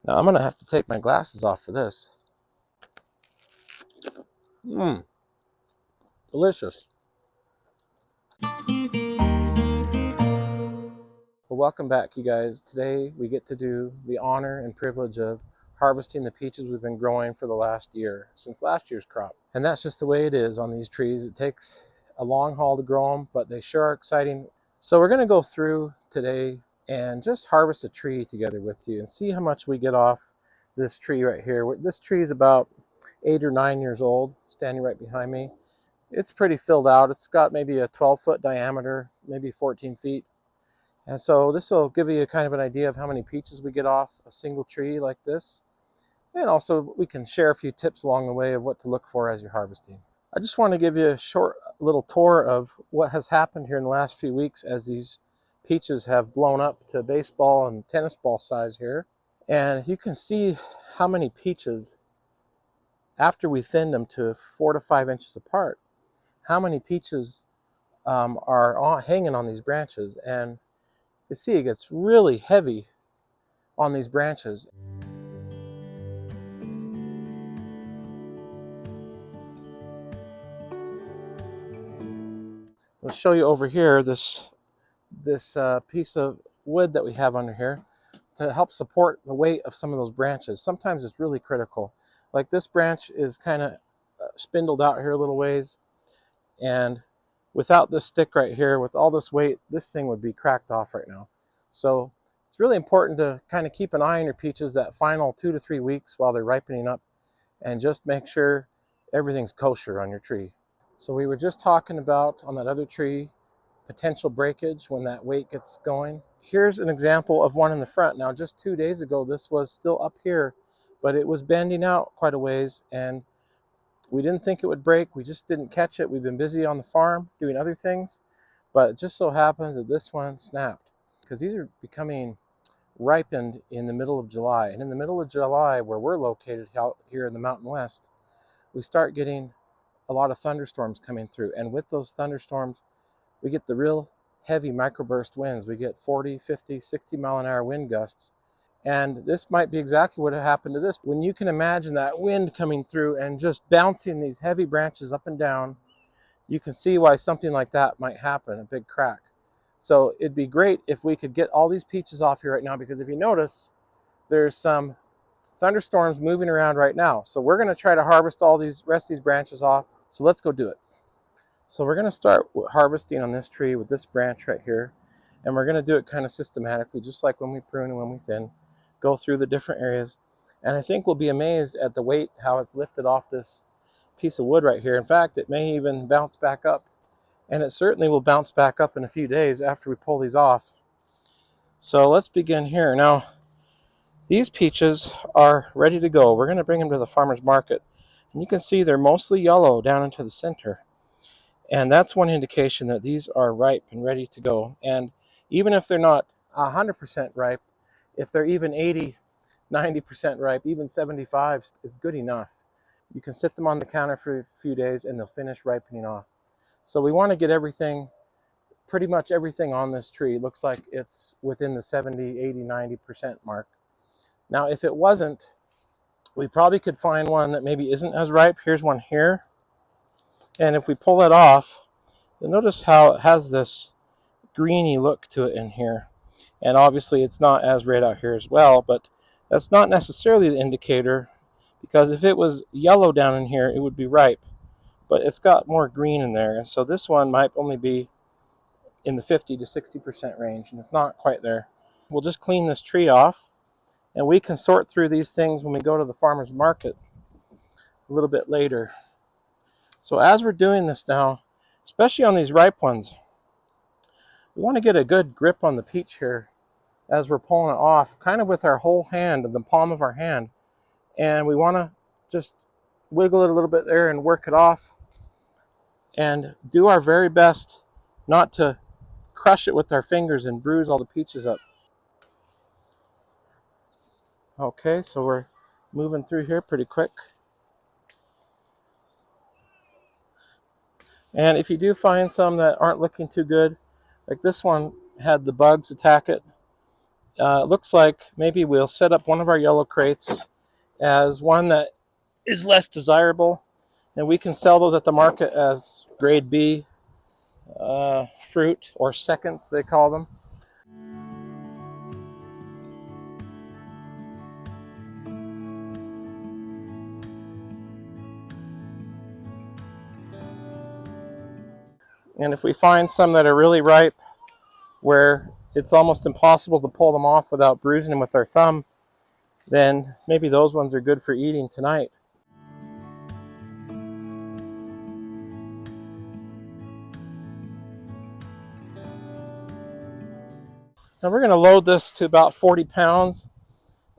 Now I'm gonna have to take my glasses off for this. Delicious. Well, welcome back, you guys. Today we get to do the honor and privilege of harvesting the peaches we've been growing for the last year, since last year's crop. And that's just the way it is on these trees. It takes a long haul to grow them, but they sure are exciting. So we're going to go through today and just harvest a tree together with you and see how much we get off this tree right here. This tree is about 8 or 9 years old, standing right behind me. It's pretty filled out. It's got maybe a 12-foot diameter, maybe 14 feet. And so this will give you kind of an idea of how many peaches we get off a single tree like this. And also we can share a few tips along the way of what to look for as you're harvesting. I just want to give you a short little tour of what has happened here in the last few weeks as these peaches have blown up to baseball and tennis ball size here. And you can see how many peaches, after we thinned them to 4 to 5 inches apart, how many peaches are hanging on these branches. And you see it gets really heavy on these branches. I'll show you over here this piece of wood that we have under here to help support the weight of some of those branches. Sometimes it's really critical. Like this branch is kind of spindled out here a little ways, and without this stick right here, with all this weight, this thing would be cracked off right now. So it's really important to kind of keep an eye on your peaches that final 2 to 3 weeks while they're ripening up, and just make sure everything's kosher on your tree. So we were just talking about on that other tree, potential breakage when that weight gets going. Here's an example of one in the front. Now just 2 days ago, this was still up here, but it was bending out quite a ways, and we didn't think it would break. We just didn't catch it. We've been busy on the farm doing other things, but it just so happens that this one snapped, because these are becoming ripened in the middle of July. And in the middle of July, where we're located out here in the Mountain West, we start getting a lot of thunderstorms coming through. And with those thunderstorms, we get the real heavy microburst winds. We get 40, 50, 60 mile an hour wind gusts. And this might be exactly what happened to this. When you can imagine that wind coming through and just bouncing these heavy branches up and down, you can see why something like that might happen, a big crack. So it'd be great if we could get all these peaches off here right now, because if you notice, there's some thunderstorms moving around right now. So we're going to try to harvest all these rest of these branches off. So let's go do it. So we're going to start harvesting on this tree with this branch right here. And we're going to do it kind of systematically, just like when we prune and when we thin. Go through the different areas. And I think we'll be amazed at the weight, how it's lifted off this piece of wood right here. In fact, it may even bounce back up. And it certainly will bounce back up in a few days after we pull these off. So let's begin here. Now, these peaches are ready to go. We're going to bring them to the farmer's market. And you can see they're mostly yellow down into the center. And that's one indication that these are ripe and ready to go. And even if they're not 100% ripe, if they're even 80, 90% ripe, even 75 is good enough. You can sit them on the counter for a few days and they'll finish ripening off. So we want to get everything, pretty much everything on this tree. It looks like it's within the 70, 80, 90% mark. Now, if it wasn't, we probably could find one that maybe isn't as ripe. Here's one here. And if we pull that off, you'll notice how it has this greeny look to it in here. And obviously it's not as red out here as well, but that's not necessarily the indicator, because if it was yellow down in here, it would be ripe. But it's got more green in there. And so this one might only be in the 50 to 60% range, and it's not quite there. We'll just clean this tree off, and we can sort through these things when we go to the farmer's market a little bit later. So as we're doing this now, especially on these ripe ones, we want to get a good grip on the peach here as we're pulling it off, kind of with our whole hand and the palm of our hand. And we want to just wiggle it a little bit there and work it off, and do our very best not to crush it with our fingers and bruise all the peaches up. Okay, so we're moving through here pretty quick. And if you do find some that aren't looking too good, like this one had the bugs attack it, it looks like maybe we'll set up one of our yellow crates as one that is less desirable, and we can sell those at the market as grade B fruit, or seconds they call them. And if we find some that are really ripe, where it's almost impossible to pull them off without bruising them with our thumb, then maybe those ones are good for eating tonight. Now we're going to load this to about 40 pounds,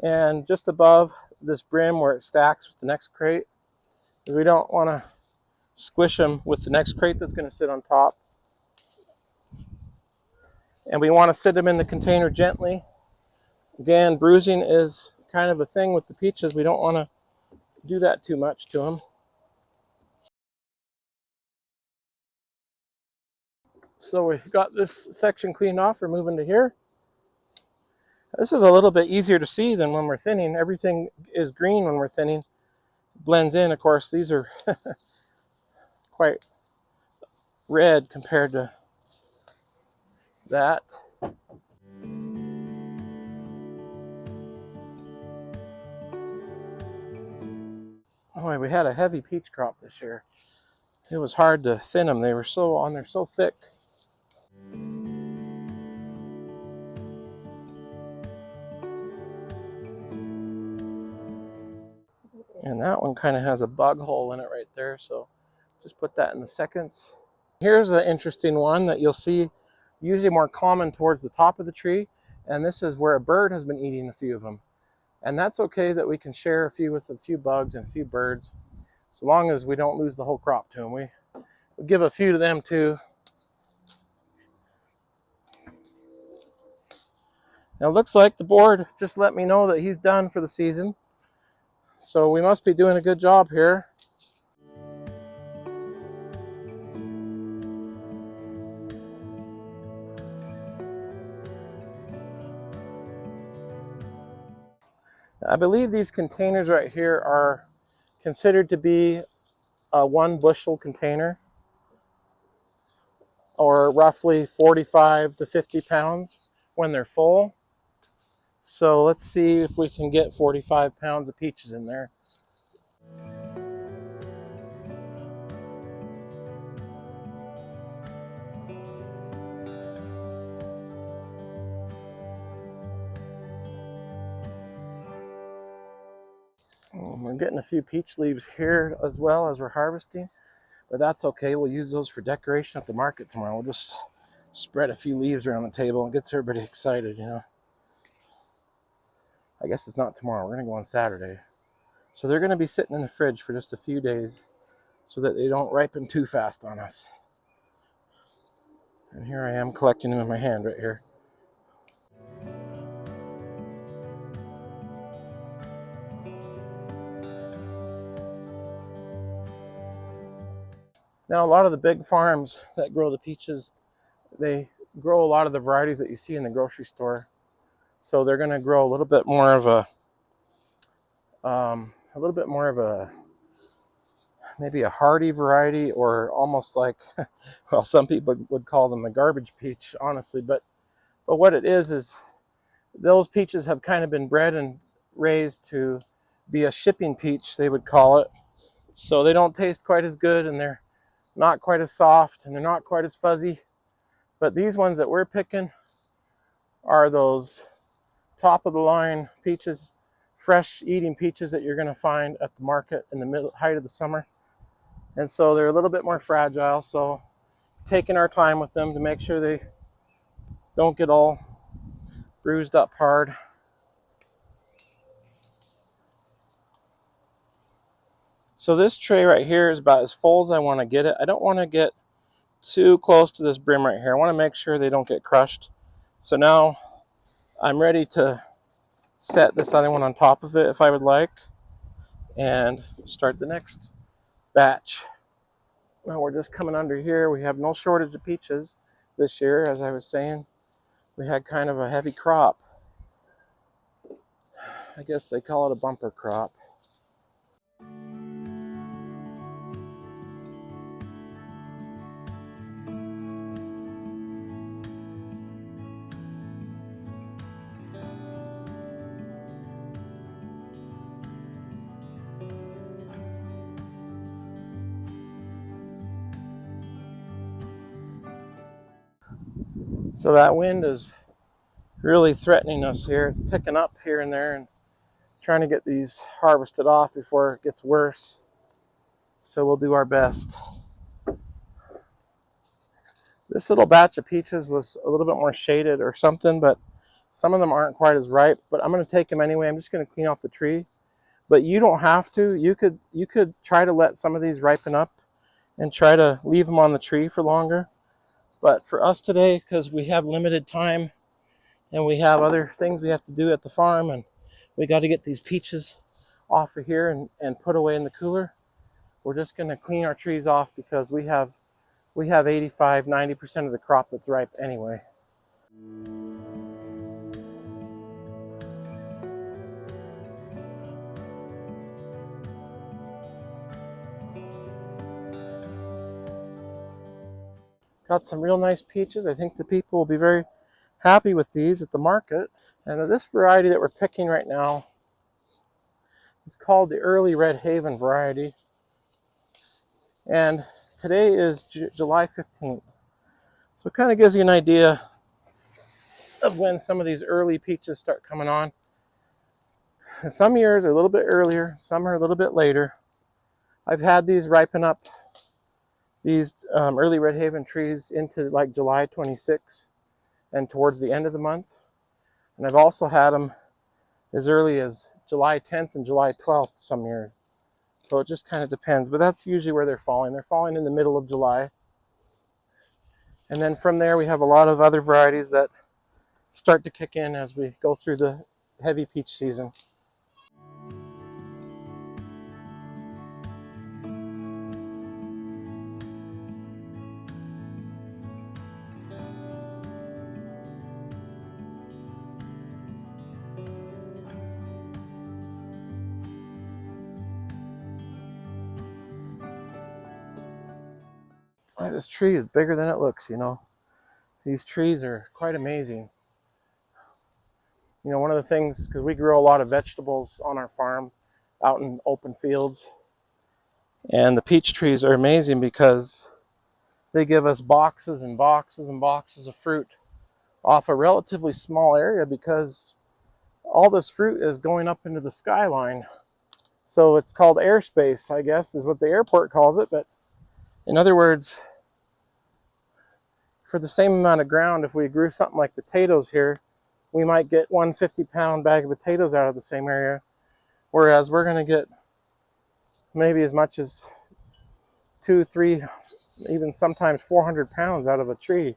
and just above this brim where it stacks with the next crate, we don't want to squish them with the next crate that's going to sit on top. And we want to sit them in the container gently. Again, bruising is kind of a thing with the peaches. We don't want to do that too much to them. So we got this section cleaned off. We're moving to here. This is a little bit easier to see than when we're thinning. Everything is green when we're thinning. Blends in. Of course, these are quite red compared to that. Boy, we had a heavy peach crop this year. It was hard to thin them. They were so thick. And that one kind of has a bug hole in it right there, so just put that in the seconds. Here's an interesting one that you'll see usually more common towards the top of the tree, and this is where a bird has been eating a few of them. And that's okay that we can share a few with a few bugs and a few birds, so long as we don't lose the whole crop to them. We give a few to them too. Now it looks like the board just let me know that he's done for the season, so we must be doing a good job here. I believe these containers right here are considered to be a 1 bushel container, or roughly 45 to 50 pounds when they're full. So let's see if we can get 45 pounds of peaches in there. We're getting a few peach leaves here as well as we're harvesting, but that's okay. We'll use those for decoration at the market tomorrow. We'll just spread a few leaves around the table and gets everybody excited, you know. I guess it's not tomorrow. We're going to go on Saturday. So they're going to be sitting in the fridge for just a few days so that they don't ripen too fast on us. And here I am collecting them in my hand right here. Now, a lot of the big farms that grow the peaches, they grow a lot of the varieties that you see in the grocery store. So they're going to grow a little bit more of maybe a hardy variety, or almost like, well, some people would call them a garbage peach, honestly. But what it is those peaches have kind of been bred and raised to be a shipping peach, they would call it. So they don't taste quite as good, and they're not quite as soft, and they're not quite as fuzzy. But these ones that we're picking are those top of the line peaches, fresh eating peaches that you're going to find at the market in the height of the summer. And so they're a little bit more fragile, so taking our time with them to make sure they don't get all bruised up hard. So this tray right here is about as full as I want to get it. I don't want to get too close to this brim right here. I want to make sure they don't get crushed. So now I'm ready to set this other one on top of it if I would like, and start the next batch. Now we're just coming under here. We have no shortage of peaches this year. As I was saying, we had kind of a heavy crop. I guess they call it a bumper crop. So that wind is really threatening us here. It's picking up here and there and trying to get these harvested off before it gets worse. So we'll do our best. This little batch of peaches was a little bit more shaded or something, but some of them aren't quite as ripe. But I'm going to take them anyway. I'm just going to clean off the tree. But you don't have to. You could try to let some of these ripen up and try to leave them on the tree for longer. But for us today, because we have limited time and we have other things we have to do at the farm, and we got to get these peaches off of here and put away in the cooler, we're just going to clean our trees off because we have 85–90% of the crop that's ripe anyway. Got some real nice peaches. I think the people will be very happy with these at the market. And this variety that we're picking right now is called the early Red Haven variety. And today is July 15th. So it kind of gives you an idea of when some of these early peaches start coming on. And some years are a little bit earlier, some are a little bit later. I've had these ripen up, these early Red Haven trees, into like July 26th and towards the end of the month. And I've also had them as early as July 10th and July 12th some years. So it just kind of depends, but that's usually where they're falling. They're falling in the middle of July. And then from there we have a lot of other varieties that start to kick in as we go through the heavy peach season. This tree is bigger than it looks, you know. These trees are quite amazing. You know, one of the things, because we grow a lot of vegetables on our farm out in open fields, and the peach trees are amazing because they give us boxes and boxes and boxes of fruit off a relatively small area, because all this fruit is going up into the skyline. So it's called airspace, I guess, is what the airport calls it. But in other words, for the same amount of ground, if we grew something like potatoes here, we might get 150-pound bag of potatoes out of the same area, whereas we're going to get maybe as much as 2, 3, even sometimes 400 pounds out of a tree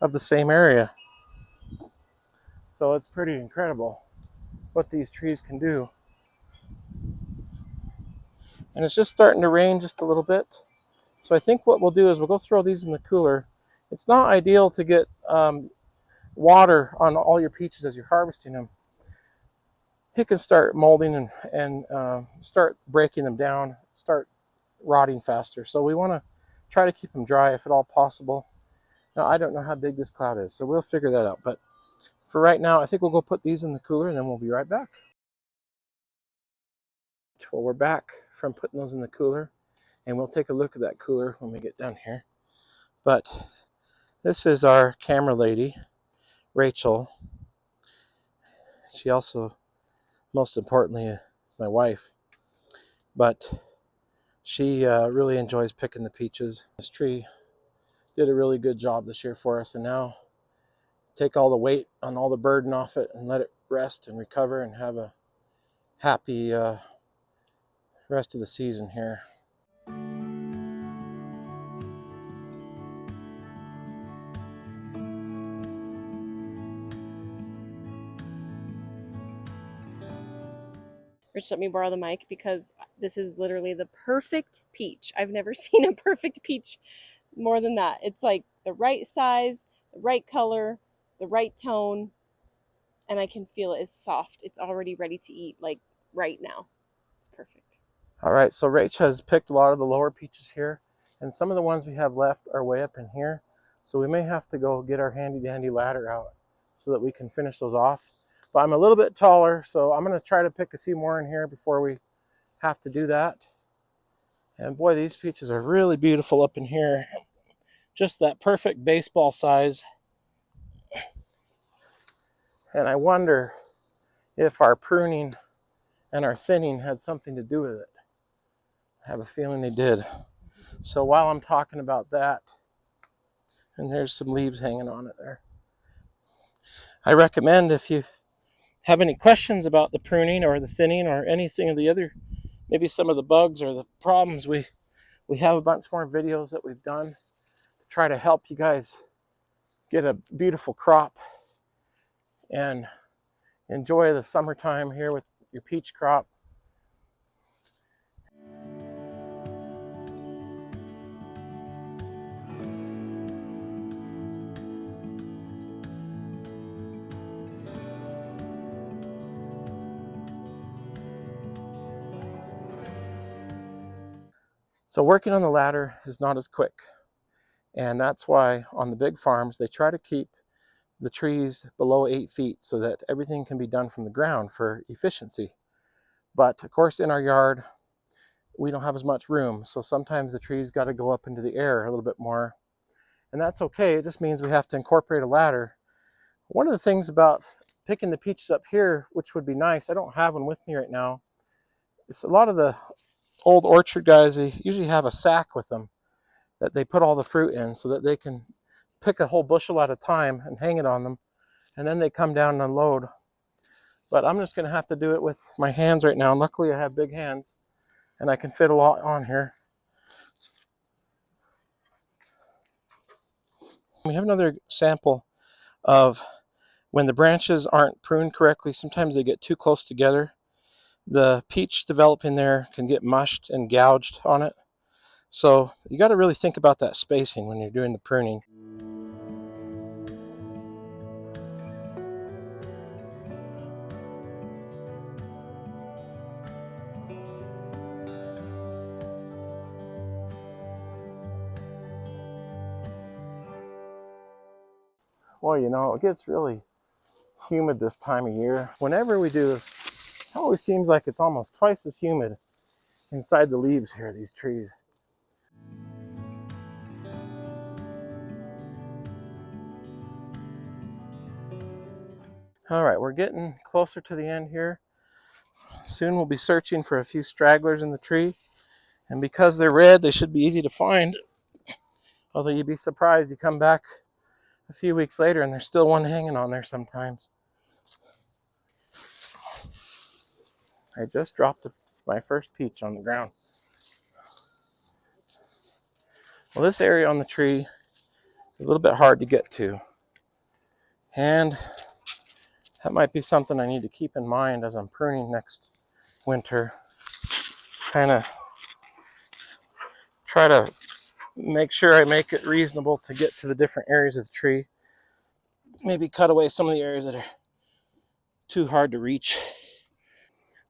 of the same area. So it's pretty incredible what these trees can do. And it's just starting to rain just a little bit. So I think what we'll do is we'll go throw these in the cooler. It's not ideal to get water on all your peaches as you're harvesting them. It can start molding and start breaking them down, start rotting faster. So we want to try to keep them dry if at all possible. Now, I don't know how big this cloud is, so we'll figure that out. But for right now, I think we'll go put these in the cooler and then we'll be right back. Well, we're back from putting those in the cooler, and we'll take a look at that cooler when we get down here. But this is our camera lady, Rachel. She also, most importantly, is my wife. But she really enjoys picking the peaches. This tree did a really good job this year for us, and now take all the weight on all the burden off it and let it rest and recover and have a happy rest of the season here. Rich let me borrow the mic because this is literally the perfect peach. I've never seen a perfect peach more than that. It's like the right size, the right color, the right tone. and I can feel it is soft. It's already ready to eat, like right now. It's perfect. All right, so Rach has picked a lot of the lower peaches here, and some of the ones we have left are way up in here. So we may have to go get our handy dandy ladder out so that we can finish those off. But I'm a little bit taller, so I'm gonna try to pick a few more in here before we have to do that. And boy, these peaches are really beautiful up in here. Just that perfect baseball size. And I wonder if our pruning and our thinning had something to do with it. I have a feeling they did. So while I'm talking about that, and there's some leaves hanging on it there, I recommend if you have any questions about the pruning or the thinning or anything of the other, maybe some of the bugs or the problems, we have a bunch more videos that we've done to try to help you guys get a beautiful crop and enjoy the summertime here with your peach crop. So working on the ladder is not as quick. And that's why on the big farms, they try to keep the trees below 8 feet so that everything can be done from the ground for efficiency. But of course, in our yard, we don't have as much room. So sometimes the trees got to go up into the air a little bit more. And that's okay. It just means we have to incorporate a ladder. One of the things about picking the peaches up here, which would be nice, I don't have one with me right now, is a lot of the old orchard guys, they usually have a sack with them that they put all the fruit in so that they can pick a whole bushel at a time and hang it on them, and then they come down and unload. But I'm just going to have to do it with my hands right now. And luckily I have big hands and I can fit a lot on here. We have another sample of when the branches aren't pruned correctly. Sometimes they get too close together. The peach developing there can get mushed and gouged on it. So you got to really think about that spacing when you're doing the pruning. Well, you know, it gets really humid this time of year. Whenever we do this, it always seems like it's almost twice as humid inside the leaves here, these trees. All right, we're getting closer to the end here. Soon we'll be searching for a few stragglers in the tree. And because they're red, they should be easy to find. Although you'd be surprised, you come back a few weeks later and there's still one hanging on there sometimes. I just dropped my first peach on the ground. Well, this area on the tree is a little bit hard to get to. And that might be something I need to keep in mind as I'm pruning next winter. Kind of try to make sure I make it reasonable to get to the different areas of the tree. Maybe cut away some of the areas that are too hard to reach.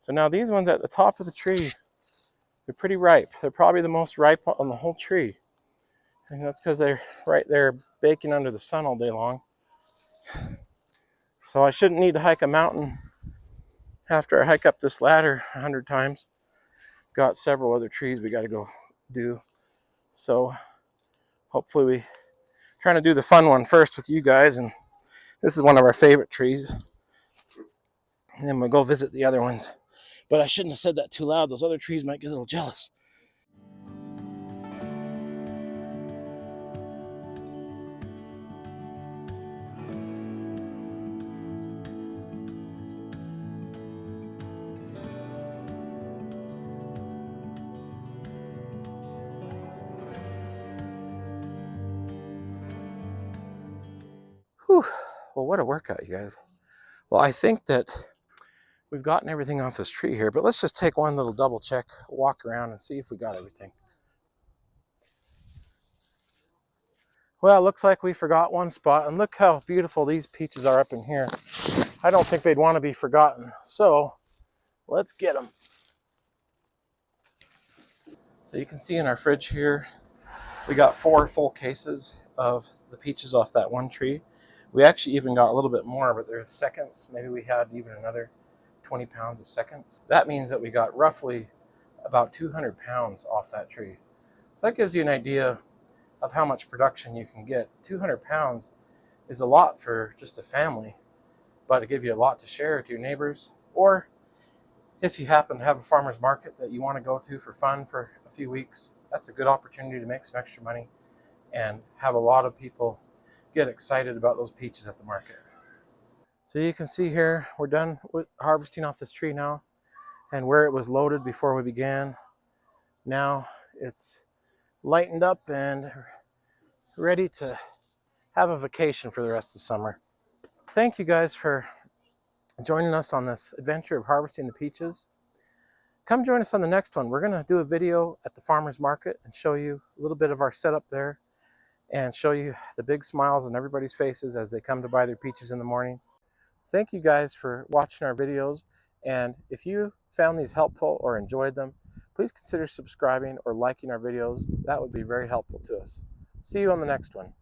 So now these ones at the top of the tree, they're pretty ripe. They're probably the most ripe on the whole tree. And that's because they're right there baking under the sun all day long. So I shouldn't need to hike a mountain after I hike up this ladder 100 times. Got several other trees we got to go do. So hopefully we trying to do the fun one first with you guys. And this is one of our favorite trees. And then we'll go visit the other ones. But I shouldn't have said that too loud. Those other trees might get a little jealous. Whew. Well, what a workout, you guys. Well, I think that we've gotten everything off this tree here, but let's just take one little double check, walk around and see if we got everything. Well, it looks like we forgot one spot, and look how beautiful these peaches are up in here. I don't think they'd want to be forgotten. So let's get them. So you can see in our fridge here, we got 4 full cases of the peaches off that one tree. We actually even got a little bit more, but there's seconds. Maybe we had even another 20 pounds of seconds. That means that we got roughly about 200 pounds off that tree. So that gives you an idea of how much production you can get. 200 pounds is a lot for just a family, but it gives you a lot to share to your neighbors. Or if you happen to have a farmer's market that you want to go to for fun for a few weeks, that's a good opportunity to make some extra money and have a lot of people get excited about those peaches at the market. So you can see here, we're done with harvesting off this tree now, and where it was loaded before we began, now it's lightened up and ready to have a vacation for the rest of the summer. Thank you guys for joining us on this adventure of harvesting the peaches. Come join us on the next one. We're going to do a video at the farmer's market and show you a little bit of our setup there and show you the big smiles on everybody's faces as they come to buy their peaches in the morning. Thank you guys for watching our videos, and if you found these helpful or enjoyed them, please consider subscribing or liking our videos. That would be very helpful to us. See you on the next one.